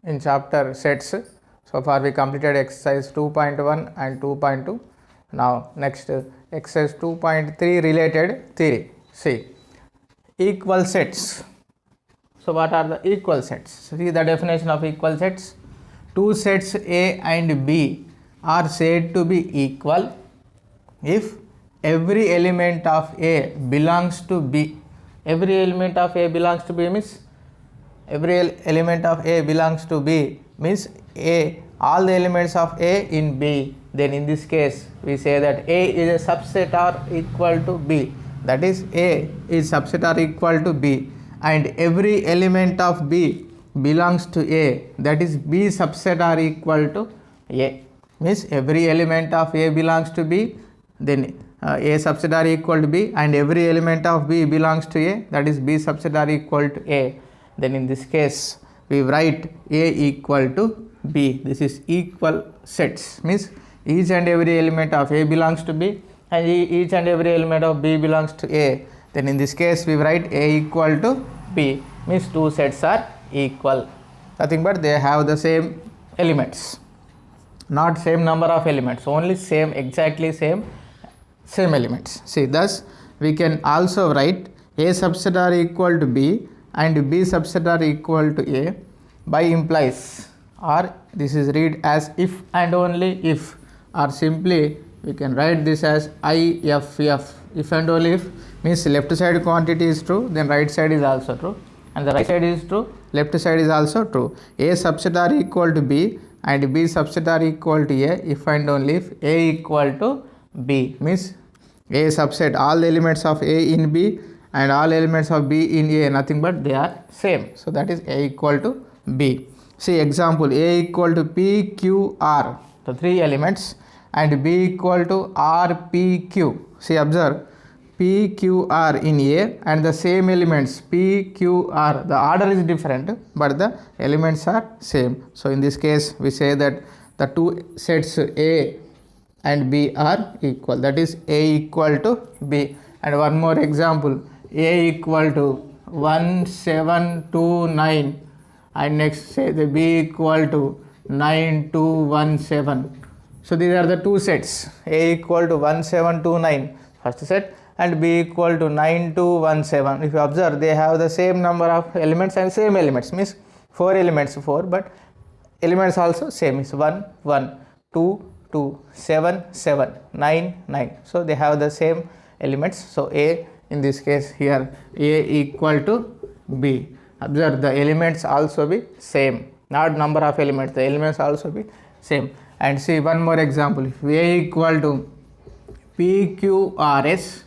in chapter sets. So far we completed exercise 2.1 and 2.2. Now next exercise 2.3 related theory. See, equal sets. So what are the equal sets? See the definition of equal sets. Two sets A and B are said to be equal if every element of A belongs to B. Every element of A belongs to B means every element of A belongs to B means A, all the elements of A in B. Then in this case we say that A is a subset or equal to B. That is A is subset or equal to B, and every element of B belongs to A, that is B subset or equal to A. Means every element of A belongs to B, then A subset or equal to B, and every element of B belongs to A, that is B subset or equal to A. Then in this case we write A equal to B. This is equal sets, means each and every element of A belongs to B and each and every element of B belongs to A. Then in this case we write A equal to B, means two sets are equal. Nothing but they have the same elements, not same number of elements, only same, exactly same elements. See, thus we can also write A subset are equal to B and B subset are equal to A by implies, or this is read as if and only if, or simply we can write this as IFF. If and only if means left side quantity is true, then right side is also true, and the right side is true, left side is also true. A subset are equal to B and B subset are equal to A if and only if A equal to B, means A subset all the elements of A in B and all elements of B in A, nothing but they are same. So that is A equal to B. See example, A equal to P, Q, R, the three elements, and B equal to R, P, Q. See, observe P, Q, R in A and the same elements P, Q, R. The order is different but the elements are same. So in this case we say that the two sets A and B are equal, that is A equal to B. And one more example, A equal to 1, 7, 2, 9, and next say the B equal to 9, 2, 1, 7. So these are the two sets, A equal to 1, 7, 2, 9 first set, and B equal to 9, 2, 1, 7. If you observe, they have the same number of elements and same elements, means 4 elements 4, but elements also same, is 1, 1, 2, 2, 7, 7, 9, 9. So they have the same elements. So A in this case here A equal to B. Observe the elements also be same, not number of elements, the elements also be same. And see one more example, if A equal to PQRS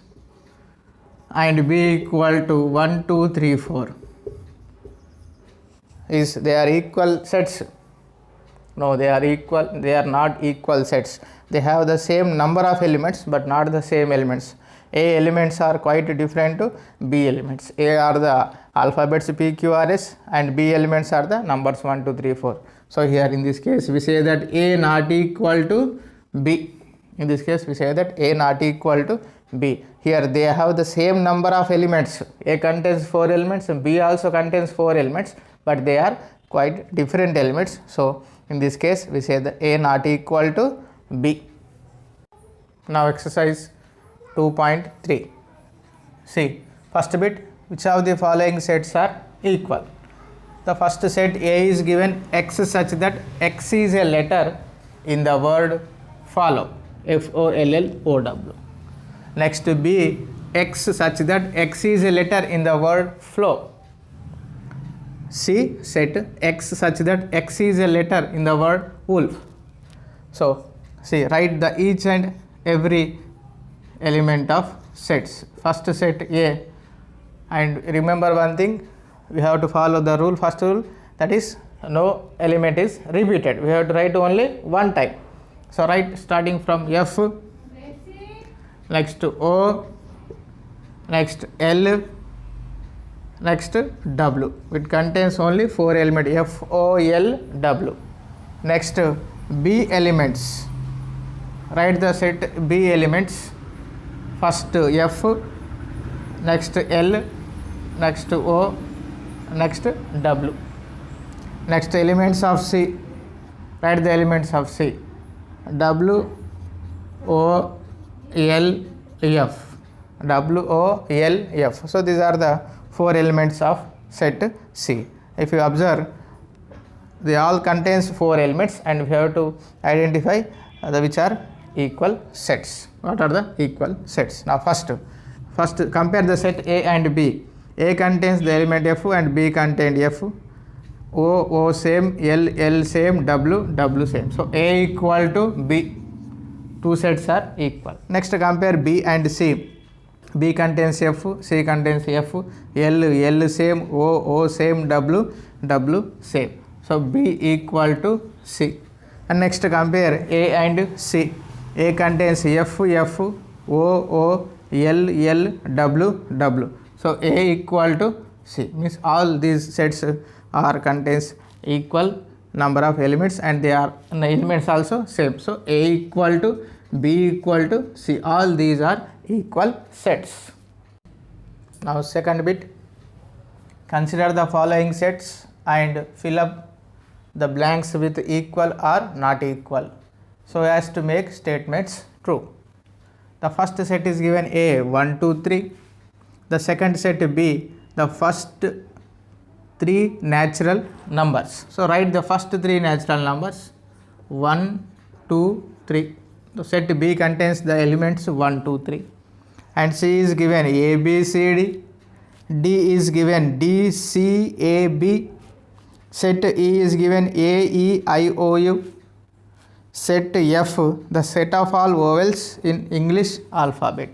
and B equal to 1, 2, 3, 4, is they are equal sets? No, they are equal, they are not equal sets. They have the same number of elements but not the same elements. A elements are quite different to B elements. A are the alphabets PQRS and B elements are the numbers 1, 2, 3, 4. So here in this case we say that A not equal to B. In this case we say that A not equal to B. Here they have the same number of elements. A contains 4 elements and B also contains 4 elements, but they are quite different elements. So in this case we say that A not equal to B. Now exercise 2.3. See, first bit, which of the following sets are equal? The first set A is given X such that X is a letter in the word follow, FOLLOW. Next B, X such that X is a letter in the word flow. C, set X such that X is a letter in the word wolf. So see, write the each and every element of sets. First set A, and remember one thing, we have to follow the rule, first rule, that is no element is repeated. We have to write only one time. So write starting from F, next to O, next L, next W. It contains only 4 elements, F, O, L, W. Next B elements, write the set B elements. First F, next L, next O, next W. Next, elements of C. Write the elements of C. W, O, L, F. W, O, L, F. So these are the 4 elements of set C. If you observe, they all contains 4 elements, and we have to identify the which are equal sets. What are the equal sets? Now first compare the set A and B. A contains the element F and B contained F. O same, L same, W same. So A equal to B. 2 sets are equal. Next compare B and C. B contains F, C contains F, L same, O same, W same. So B equal to C. And next compare A and C. A contains F, O, L, W. So A equal to C. Means all these sets are contains equal number of elements, and they are the elements also same. So A equal to B equal to C. All these are equal sets. Now second bit, consider the following sets and fill up the blanks with equal or not equal so as to make statements true. The first set is given A 1, 2, 3. The second set B, the first 3 natural numbers. So write the first 3 natural numbers 1, 2, 3. The set B contains the elements 1, 2, 3. And C is given A, B, C, D. D is given D, C, A, B. Set E is given A, E, I, O, U. Set F, the set of all vowels in English alphabet.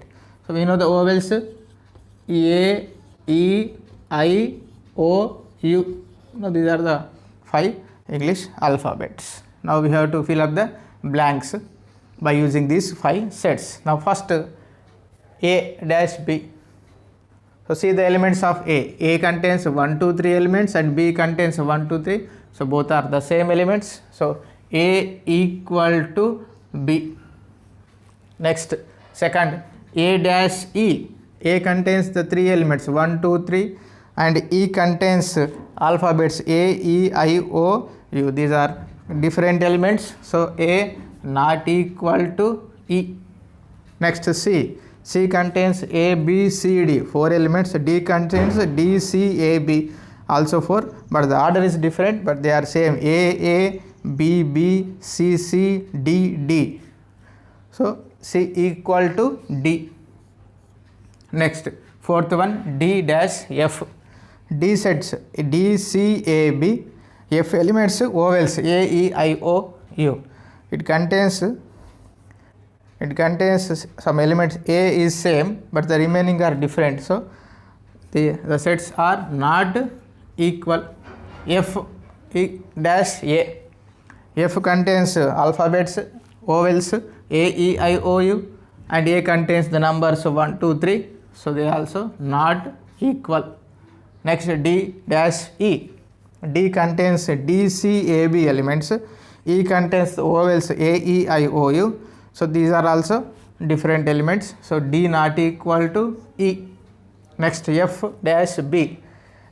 So we know the vowels A, E, I, O, U. Now these are the 5 English alphabets. Now we have to fill up the blanks by using these 5 sets. Now first A dash B. So see the elements of A. A contains 1, 2, 3 elements and B contains 1, 2, 3. So both are the same elements. So A equal to B. Next, second A dash E. A contains the 3 elements 1, 2, 3, and E contains alphabets A, E, I, O, U. These are different elements. So A not equal to E. Next C. C contains A, B, C, D, 4 elements. D contains D, C, A, B, also 4, but the order is different, but they are same. A, B, B, C, C, D, D. So C equal to D. Next, fourth one D dash F. D sets D, C, A, B. F elements vowels A, E, I, O, U. It contains some elements. A is same, but the remaining are different. So the sets are not equal. F dash A. F contains alphabets vowels A, E, I, O, U, and A contains the numbers 1, 2, 3. So they are also not equal. Next D dash E. D contains D, C, A, B elements. E contains the vowels A, E, I, O, U. So these are also different elements. So D not equal to E. Next F dash B.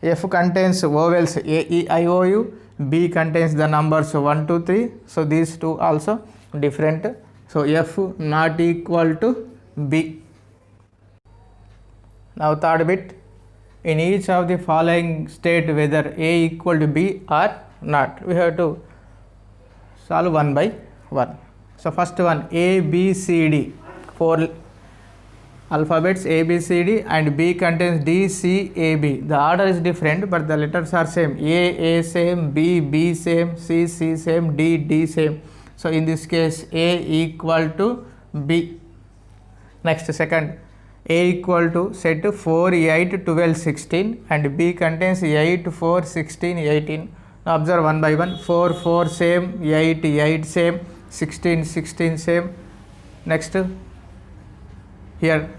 F contains vowels A, E, I, O, U. B contains the numbers 1, 2, 3. So these two also different. So F not equal to B. Now third bit. In each of the following state whether A equal to B or not. We have to solve one by one. So first one A, B, C, D. 4 alphabets A, B, C, D, and B contains D, C, A, B. The order is different, but the letters are same. A same, B same, C same, D same. So in this case A equal to B. Next second A equal to set 4, 8, 12, 16, and B contains 8, 4, 16, 18. Now observe one by one. 4 same, 8 same, 16 same. Next here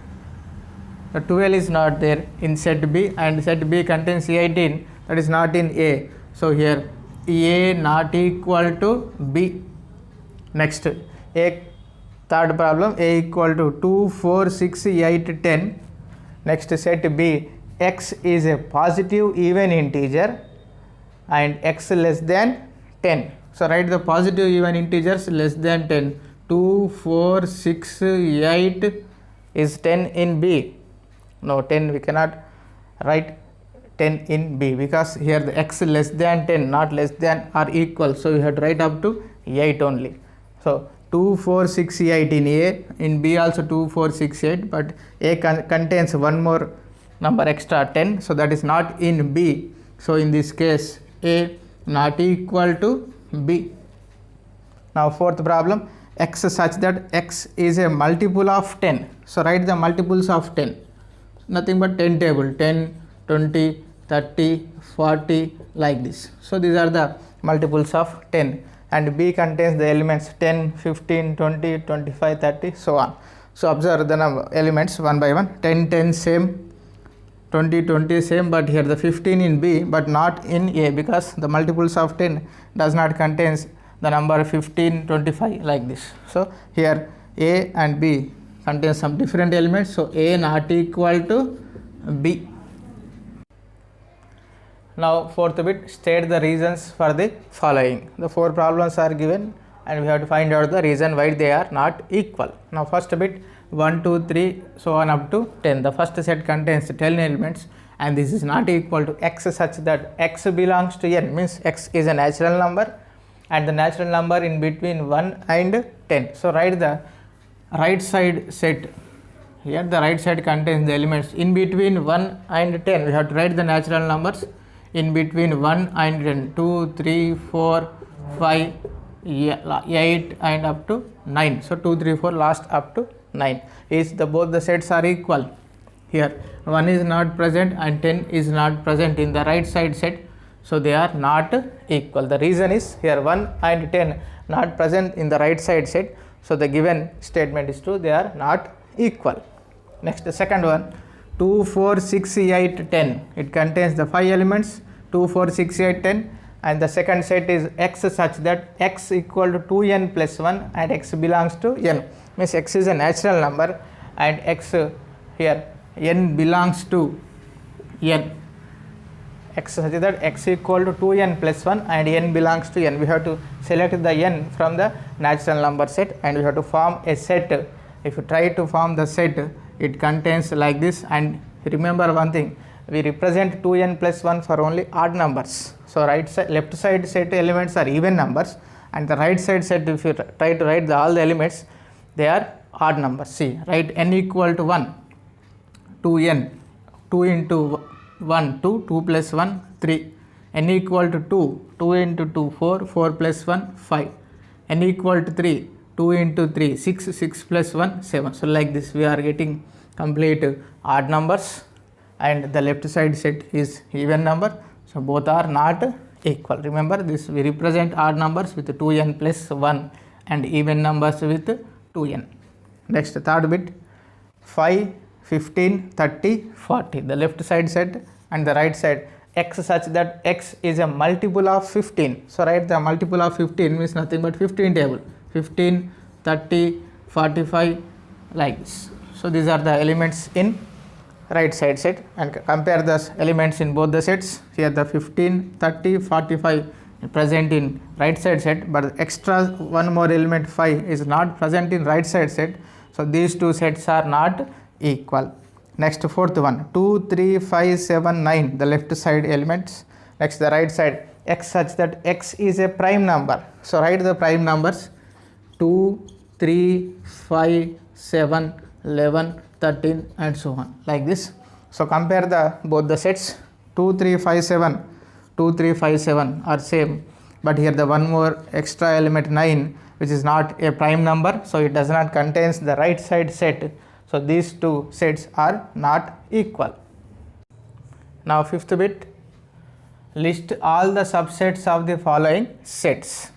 the 12 is not there in set B, and set B contains 18, that is not in A. So here A not equal to B. Next A, third problem, A equal to 2, 4, 6, 8, 10. Next set B, X is a positive even integer and x less than 10. So write the positive even integers less than 10. 2, 4, 6, 8 is 10 in B. No, 10 we cannot write 10 in B because here the x less than 10, not less than or equal. So we have to write up to 8 only. So 2, 4, 6, 8 in A, in B also 2, 4, 6, 8, but A contains one more number extra 10, so that is not in B. So in this case A not equal to B. Now fourth problem, x such that x is a multiple of 10. So write the multiples of 10. Nothing but 10 table, 10, 20, 30, 40 like this. So these are the multiples of 10, and B contains the elements 10, 15, 20, 25, 30, so on. So observe the elements one by one. 10, 10 same, 20, 20 same, but here the 15 in B but not in A because the multiples of 10 does not contains the number 15, 25 like this. So here A and B contains some different elements, so A not equal to B. Now fourth bit, state the reasons for the following. The four problems are given and we have to find out the reason why they are not equal. Now first bit, 1, 2, 3 so on up to 10. The first set contains 10 elements and this is not equal to x such that x belongs to n, means x is a natural number and the natural number in between 1 and 10. So write the right side set. Here the right side contains the elements in between 1 and 10. We have to write the natural numbers in between 1 and 10. 2, 3, 4, 5, 8 and up to 9. So 2, 3, 4 last up to 9. Is the both the sets are equal? Here 1 is not present and 10 is not present in the right side set. So they are not equal. The reason is here 1 and 10 not present in the right side set. So the given statement is true, they are not equal. Next, the second one, 2, 4, 6, 8, 10. It contains the 5 elements 2, 4, 6, 8, 10, and the second set is x such that x equal to 2n plus 1 and x belongs to n. Means x is a natural number and x here n belongs to n. X such that x equal to 2n plus 1 and n belongs to n. We have to select the n from the natural number set and we have to form a set. If you try to form the set, it contains like this, and remember one thing, we represent 2n plus 1 for only odd numbers. So left side set elements are even numbers and the right side set, if you try to write all the elements, they are odd numbers. See, write n equal to 1, 2n, 2 into 1, 2, 2 plus 1, 3, n equal to 2, 2 into 2, 4, 4 plus 1, 5, n equal to 3, 2 into 3, 6, 6 plus 1, 7. So like this we are getting complete odd numbers and the left side set is even number. So both are not equal. Remember this, we represent odd numbers with 2n plus 1 and even numbers with 2n. Next, third bit, 5, 15, 30, 40. The left side set and the right side x such that x is a multiple of 15. So write the multiple of 15 means nothing but 15 table. 15, 30, 45 like this. So these are the elements in right side set and compare the elements in both the sets. Here the 15, 30, 45 present in right side set, but extra one more element 5 is not present in right side set. So these two sets are not equal. Next, fourth one, 2, 3, 5, 7, 9, the left side elements. Next, the right side, x such that x is a prime number. So write the prime numbers 2, 3, 5, 7, 11, 13 and so on like this. So compare the both the sets. 2, 3, 5, 7, 2, 3, 5, 7 are same, but here the one more extra element 9 which is not a prime number, so it does not contains the right side set. So these two sets are not equal. Now fifth bit, list all the subsets of the following sets.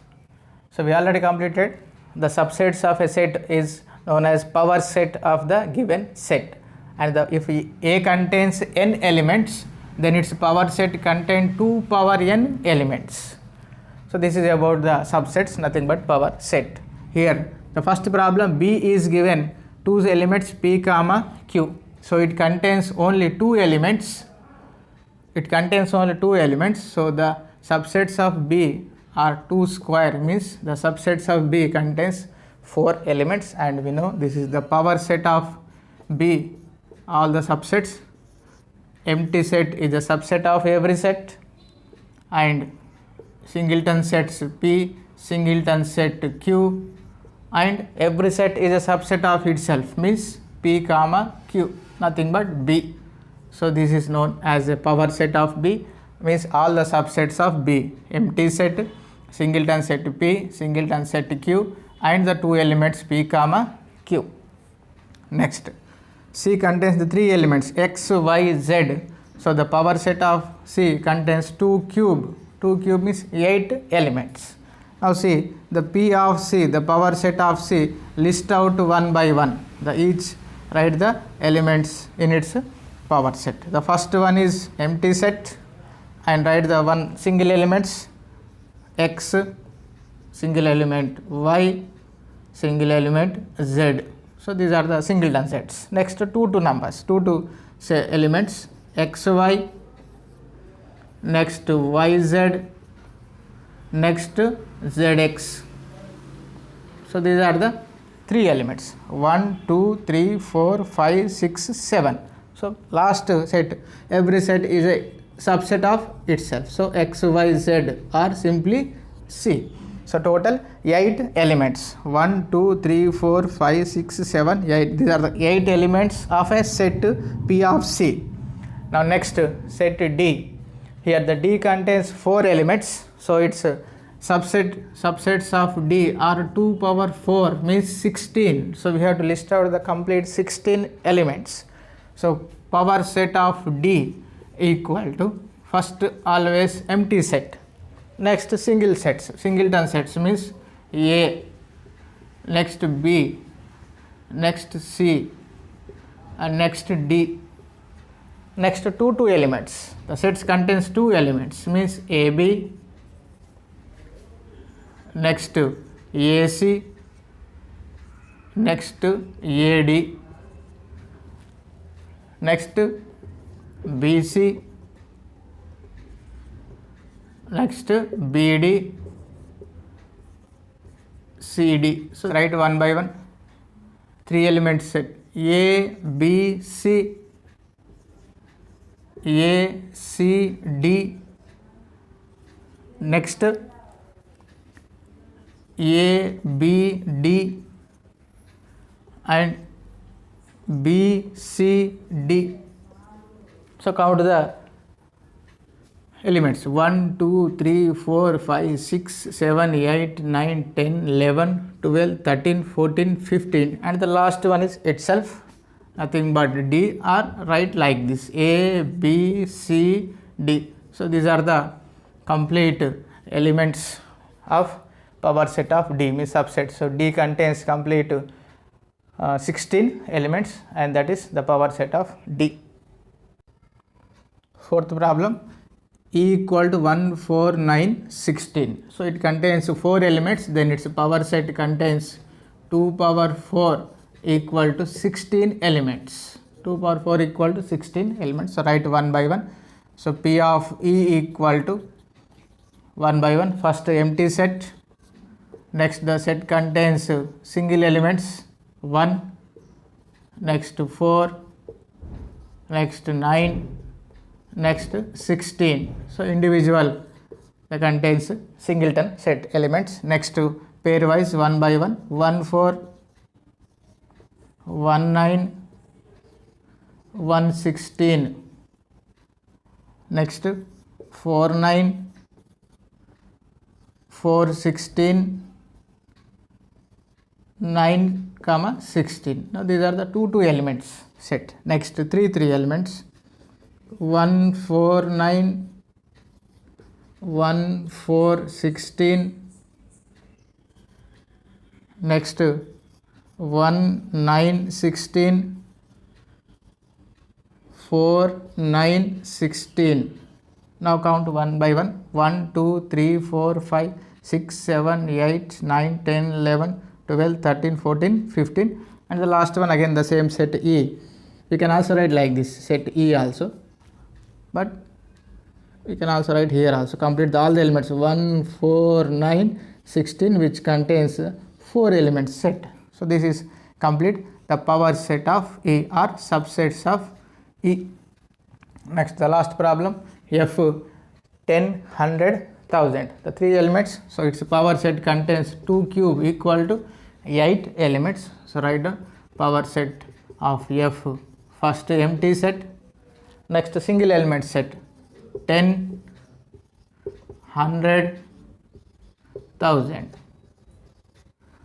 So we already completed. The subsets of a set is known as power set of the given set, and if A contains n elements, then its power set contains 2 power n elements. So this is about the subsets, nothing but power set. Here the first problem, B is given 2 elements p comma q. So it contains only 2 elements. So the subsets of B are 2 square, means the subsets of B contains 4 elements, and we know this is the power set of B, all the subsets. Empty set is a subset of every set, and singleton sets P, singleton set Q, and every set is a subset of itself, means P comma Q, nothing but B. So this is known as a power set of B, means all the subsets of B, empty set, singleton set P, singleton set Q, and the 2 elements P comma Q. Next, C contains the 3 elements X, Y, Z. So the power set of C contains 2 cube. 2 cube means 8 elements. Now see, the P of C, the power set of C, list out one by one. Each write the elements in its power set. The first one is empty set, and write the one single elements X, single element Y, single element Z. So these are the singleton sets. Next, 2 numbers, 2 say elements X, Y, next Y, Z, next ZX. So these are the 3 elements 1, 2, 3, 4, 5, 6, 7. So last set, every set is a subset of itself. So X, Y, Z are simply C. So total 8 elements 1, 2, 3, 4, 5, 6, 7, 8. These are the 8 elements of a set P of C. Now next, set D. Here the D contains 4 elements. So its subsets of D are 2 power 4, means 16. So we have to list out the complete 16 elements. So power set of D equal to, first always empty set, next single sets, singleton sets means A, next B, next C, and next D. Next, 2 elements. The sets contains 2 elements, means AB, next AC, next AD, next BC, next BD, CD. So write one by one. 3 elements set A, B, C, A, C, D, next A, B, D, and B, C, D. So count the elements 1, 2, 3, 4, 5, 6, 7, 8, 9, 10, 11, 12, 13, 14, 15, and the last one is itself, nothing but D, or write like this A, B, C, D. So these are the complete elements of power set of D, means subset. So D contains complete 16 elements, and that is the power set of D. Fourth problem, E equal to 1, 4, 9, 16. So it contains 4 elements, then its power set contains 2 power 4 equal to 16 elements. 2 power 4 equal to 16 elements. So write one by one. So P of E equal to, one by one, first empty set, next the set contains single elements 1, next 4, next 9, next 16. So individual contains singleton set elements. Next pairwise one by one, 1, 4, 1, 9, 1, 16, next 4, 9, 4, 16, 9, 16. Now these are the 2 elements set. Next 3 elements 1, 4, 9, 1, 4, 16, next 1, 9, 16, 4, 9, 16. Now count one by one, 1, 2, 3, 4, 5, 6, 7, 8, 9, 10, 11, 12, 13, 14, 15, and the last one again the same set E. You can also write like this, set E also, but we can also write here also. Complete all the elements 1, 4, 9, 16, which contains 4 elements set. So this is complete the power set of E or subsets of E. Next, the last problem, F 10, 100, 1000. The 3 elements, so its power set contains 2 cube equal to 8 elements. So write the power set of F. First empty set, next single element set 10, 100, 1000.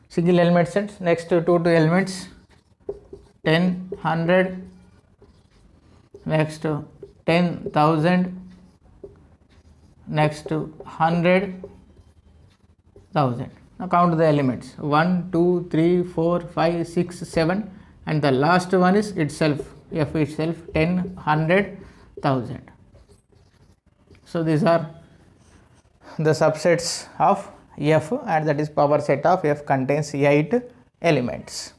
Single element sets, next 2 elements 10, 100, next 10,000, next 100,000. Now count the elements 1, 2, 3, 4, 5, 6, 7, and the last one is itself, F itself 10, 100, 1000. So these are the subsets of F, and that is power set of F contains 8 elements.